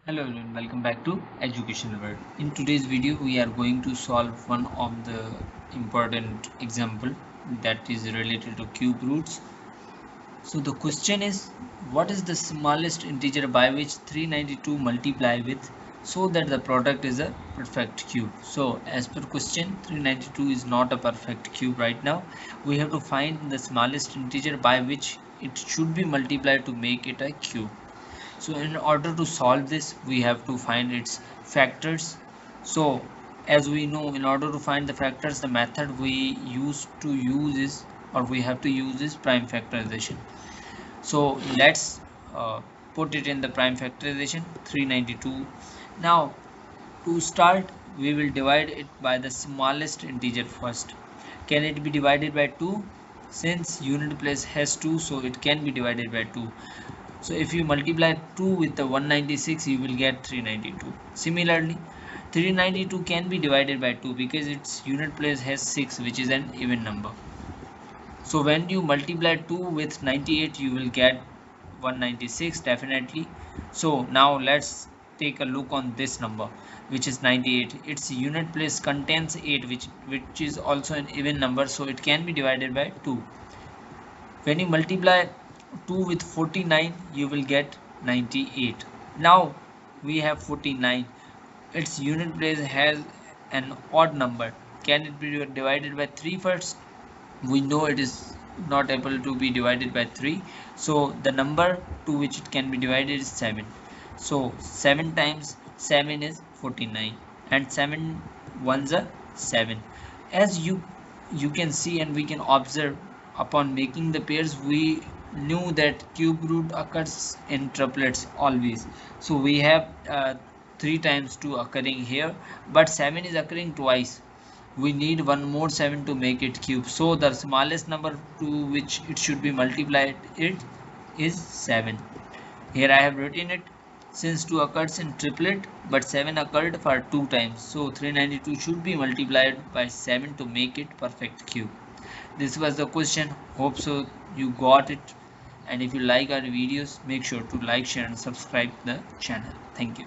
Hello everyone, welcome back to Educational World. In today's video, we are going to solve one of the important example that is related to cube roots. So the question is, what is the smallest integer by which 392 multiply with so that the product is a perfect cube? So as per question, 392 is not a perfect cube right now. We have to find the smallest integer by which it should be multiplied to make it a cube. So in order to solve this, we have to find its factors. So as we know, in order to find the factors, the method we use is, or we have to use, is prime factorization. So let's put it in the prime factorization 392. Now to start, we will divide it by the smallest integer first. Can it be divided by 2? Since unit place has 2, so it can be divided by 2. So if you multiply 2 with the 196, you will get 392. Similarly, 392 can be divided by 2 because its unit place has 6, which is an even number. So when you multiply 2 with 98, you will get 196 definitely. So now let's take a look on this number, which is 98. Its unit place contains 8, which is also an even number, so it can be divided by 2. When you multiply 2 with 49, you will get 98. Now we have 49. Its unit place has an odd number. Can it be divided by 3 first? We know it is not able to be divided by 3. So the number to which it can be divided is 7. So 7 times 7 is 49, and 7 ones are 7. As you can see and we can observe, upon making the pairs, we knew that cube root occurs in triplets always. So we have 3 times 2 occurring here, but 7 is occurring twice. We need one more 7 to make it cube, so the smallest number to which it should be multiplied it is 7. Here I have written it. Since 2 occurs in triplet but 7 occurred for 2 times, so 392 should be multiplied by 7 to make it perfect cube. This was the question. Hope so you got it, and if you like our videos, make sure to like, share and subscribe the channel. Thank you.